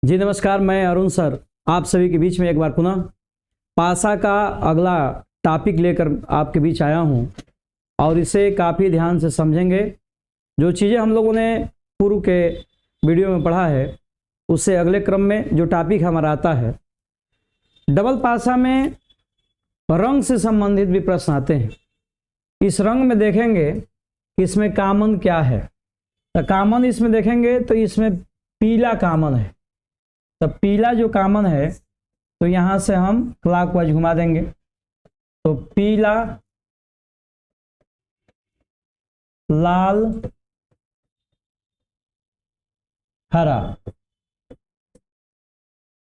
जी नमस्कार, मैं अरुण सर आप सभी के बीच में एक बार पुनः पासा का अगला टॉपिक लेकर आपके बीच आया हूं और इसे काफ़ी ध्यान से समझेंगे। जो चीज़ें हम लोगों ने पूर्व के वीडियो में पढ़ा है उससे अगले क्रम में जो टॉपिक हमारा आता है, डबल पासा में रंग से संबंधित भी प्रश्न आते हैं। इस रंग में देखेंगे कि इसमें कॉमन क्या है, तो कॉमन इसमें देखेंगे तो इसमें पीला कॉमन है। तो पीला जो कॉमन है तो यहां से हम क्लॉकवाइज घुमा देंगे, तो पीला, लाल, हरा,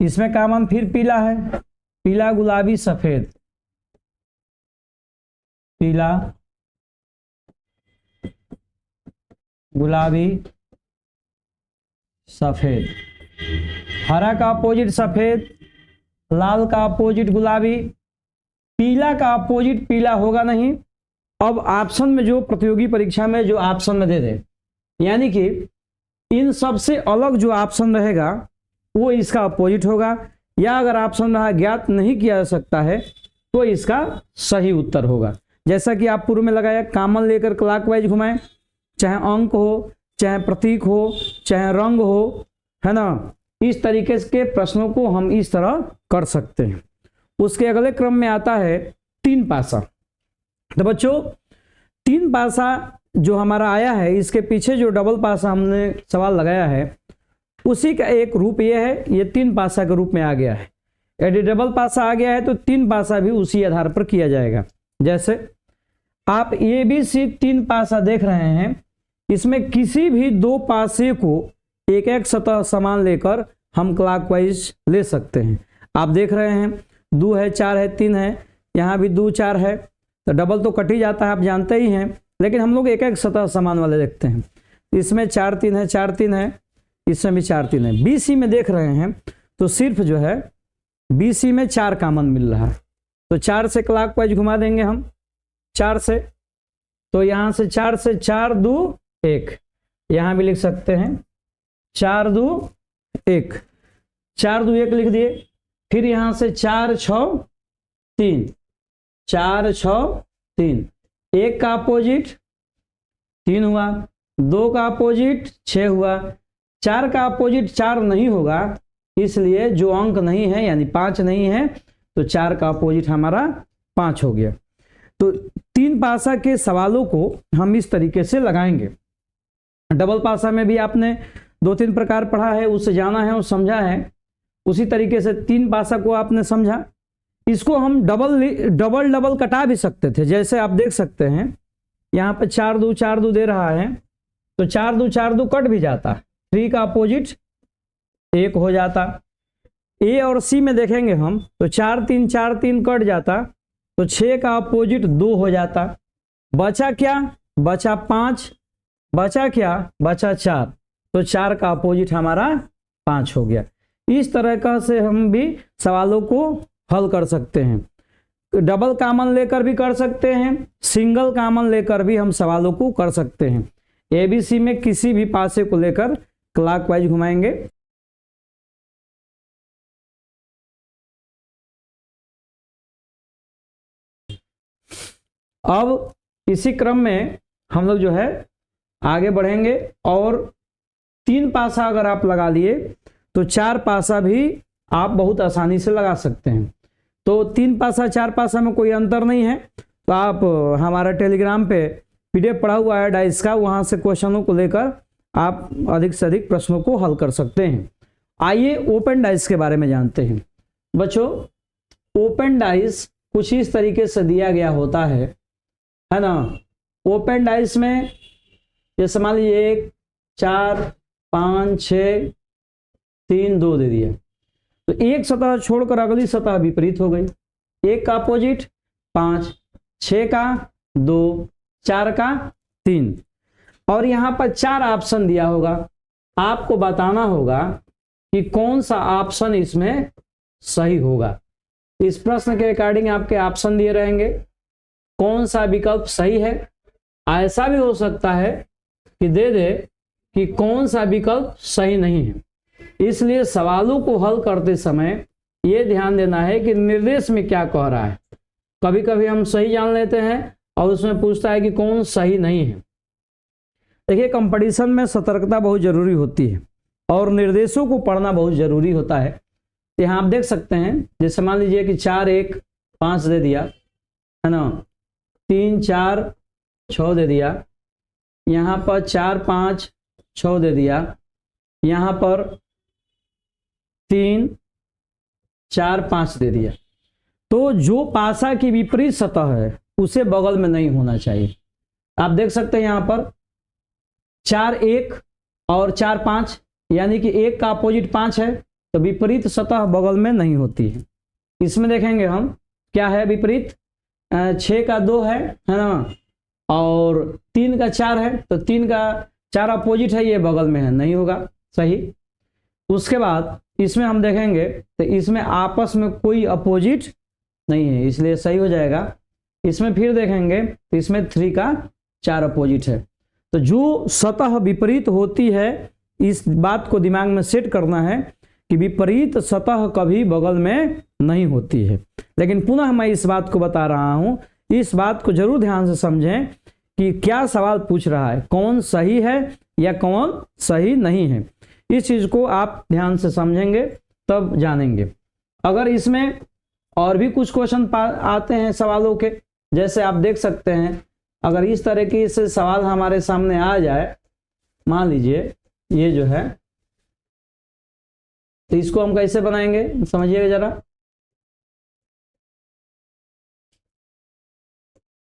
इसमें कॉमन फिर पीला है, पीला, गुलाबी, सफेद, पीला, गुलाबी, सफेद, हरा का अपोजिट सफेद, लाल का अपोजिट गुलाबी, पीला का अपोजिट पीला होगा नहीं। अब ऑप्शन में जो प्रतियोगी परीक्षा में जो ऑप्शन में दे दे, यानी कि इन सबसे अलग जो ऑप्शन रहेगा वो इसका अपोजिट होगा, या अगर ऑप्शन रहा ज्ञात नहीं किया जा सकता है तो इसका सही उत्तर होगा। जैसा कि आप पूर्व में लगाया, कॉमन लेकर क्लॉकवाइज घुमाएं, चाहे अंक हो, चाहे प्रतीक हो, चाहे रंग हो, है ना। इस तरीके के प्रश्नों को हम इस तरह कर सकते हैं। उसके अगले क्रम में आता है तीन पासा। तो बच्चों, तीन पासा जो हमारा आया है, इसके पीछे जो डबल पासा हमने सवाल लगाया है उसी का एक रूप ये है, ये तीन पासा के रूप में आ गया है। यदि डबल पासा आ गया है तो तीन पासा भी उसी आधार पर किया जाएगा। जैसे आप ए बी सी तीन पासा देख रहे हैं, इसमें किसी भी दो पासे को एक एक सतह समान लेकर हम क्लॉकवाइज ले सकते हैं। आप देख रहे हैं 2 है, 4 है, 3 है, यहाँ भी 2 4 है, तो डबल तो कट ही जाता है, आप जानते ही हैं, लेकिन हम लोग एक एक सतह समान वाले देखते हैं। इसमें 4 3 है, 4 3 है, इसमें भी 4 3 है। बी सी में देख रहे हैं तो सिर्फ जो है बी सी में 4 कॉमन मिल रहा है, तो 4 से क्लॉकवाइज घुमा देंगे हम, 4 से, तो यहाँ से 4 से 4 2 1, यहाँ भी लिख सकते हैं 4 2 1, 4 2 1 लिख दिए। फिर यहाँ से 4 6 3, 4 6 3, 1 का अपोजिट 3 हुआ, 2 का अपोजिट 6 हुआ, 4 का अपोजिट 4 नहीं होगा, इसलिए जो अंक नहीं है यानी 5 नहीं है, तो 4 का अपोजिट हमारा 5 हो गया। तो तीन पासा के सवालों को हम इस तरीके से लगाएंगे। डबल पासा में भी आपने 2-3 प्रकार पढ़ा है, उससे जाना है और समझा है, उसी तरीके से तीन पासा को आपने समझा। इसको हम डबल कटा भी सकते थे। जैसे आप देख सकते हैं यहाँ पे 4 2 दे रहा है, तो 4 2 कट भी जाता, 3 का अपोजिट 1 हो जाता। ए और सी में देखेंगे हम तो 4 3 कट जाता, तो 6 का अपोजिट 2 हो जाता। बचा क्या? बचा 5, बचा क्या? बचा 4, तो 4 का अपोजिट हमारा 5 हो गया। इस तरह का से हम भी सवालों को हल कर सकते हैं। डबल कॉमन लेकर भी कर सकते हैं, सिंगल कॉमन लेकर भी हम सवालों को कर सकते हैं। एबीसी में किसी भी पासे को लेकर क्लॉकवाइज घुमाएंगे। अब इसी क्रम में हम लोग जो है आगे बढ़ेंगे और तीन पासा अगर आप लगा लिए तो 4 पासा भी आप बहुत आसानी से लगा सकते हैं। तो 3 पासा 4 पासा में कोई अंतर नहीं है, तो आप हमारा टेलीग्राम पे पीडीएफ पढ़ा हुआ है डाइस का, वहां से क्वेश्चनों को लेकर आप अधिक से अधिक प्रश्नों को हल कर सकते हैं। आइए ओपन डाइस के बारे में जानते हैं। बच्चों, ओपन डाइस कुछ इस तरीके से दिया गया होता है ना। ओपन डाइस में जैसे मान लीजिए 1 4 5 6 3 2 दे दिया, तो एक सतह छोड़कर अगली सतह विपरीत हो गई। 1 का अपोजिट 5, 6 का 2, 4 का 3, और यहाँ पर 4 ऑप्शन दिया होगा। आपको बताना होगा कि कौन सा ऑप्शन इसमें सही होगा। इस प्रश्न के अकॉर्डिंग आपके ऑप्शन दिए रहेंगे, कौन सा विकल्प सही है। ऐसा भी हो सकता है कि दे दे कि कौन सा विकल्प सही नहीं है। इसलिए सवालों को हल करते समय ये ध्यान देना है कि निर्देश में क्या कह रहा है। कभी कभी हम सही जान लेते हैं और उसमें पूछता है कि कौन सही नहीं है। देखिए, कंपटीशन में सतर्कता बहुत जरूरी होती है और निर्देशों को पढ़ना बहुत जरूरी होता है। यहाँ आप देख सकते हैं, जैसे मान लीजिए कि 4 1 5 दे दिया है ना, 3 4 6 दे दिया, यहाँ पर 4 5 6 दे दिया, यहाँ पर 3 4 5 दे दिया। तो जो पासा की विपरीत सतह है उसे बगल में नहीं होना चाहिए। आप देख सकते हैं यहाँ पर 4 1 और 4 5, यानी कि 1 का अपोजिट 5 है, तो विपरीत सतह बगल में नहीं होती है। इसमें देखेंगे हम क्या है विपरीत, 6 का 2 है ना, और 3 का 4 है, तो 3 का 4 अपोजिट है, ये बगल में है, नहीं होगा सही। उसके बाद इसमें हम देखेंगे तो इसमें आपस में कोई अपोजिट नहीं है, इसलिए सही हो जाएगा। इसमें फिर देखेंगे तो इसमें 3 का 4 अपोजिट है। तो जो सतह विपरीत होती है, इस बात को दिमाग में सेट करना है कि विपरीत सतह कभी बगल में नहीं होती है। लेकिन पुनः मैं इस बात को बता रहा हूं, इस बात को जरूर ध्यान से समझें कि क्या सवाल पूछ रहा है, कौन सही है या कौन सही नहीं है। इस चीज को आप ध्यान से समझेंगे तब जानेंगे। अगर इसमें और भी कुछ क्वेश्चन आते हैं सवालों के, जैसे आप देख सकते हैं, अगर इस तरह के से सवाल हमारे सामने आ जाए, मान लीजिए ये जो है, तो इसको हम कैसे बनाएंगे समझिएगा जरा।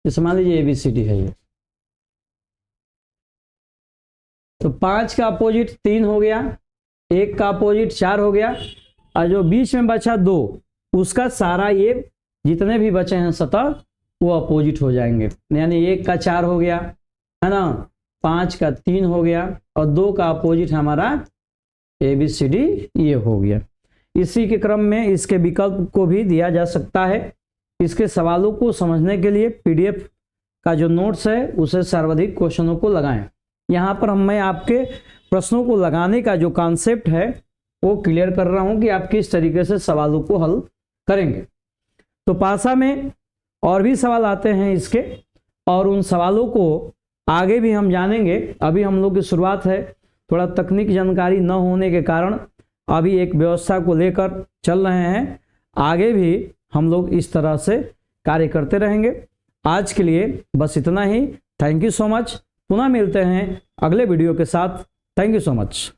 जैसे मान लीजिए ABCD है ये, तो 5 का अपोजिट 3 हो गया, 1 का अपोजिट 4 हो गया, और जो बीच में बचा 2, उसका सारा ये जितने भी बचे हैं सतह वो अपोजिट हो जाएंगे। यानी 1 का 4 हो गया है ना, 5 का 3 हो गया, और 2 का अपोजिट हमारा ABCD ये हो गया। इसी के क्रम में इसके विकल्प को भी दिया जा सकता है। इसके सवालों को समझने के लिए PDF का जो नोट्स है उसे सर्वाधिक क्वेश्चनों को लगाएं। यहाँ पर मैं आपके प्रश्नों को लगाने का जो कॉन्सेप्ट है वो क्लियर कर रहा हूँ कि आप किस तरीके से सवालों को हल करेंगे। तो पासा में और भी सवाल आते हैं इसके, और उन सवालों को आगे भी हम जानेंगे। अभी हम लोग की शुरुआत है, थोड़ा तकनीक जानकारी न होने के कारण अभी एक व्यवस्था को लेकर चल रहे हैं। आगे भी हम लोग इस तरह से कार्य करते रहेंगे। आज के लिए बस इतना ही। Thank you so much. पुनः मिलते हैं अगले वीडियो के साथ। Thank you so much.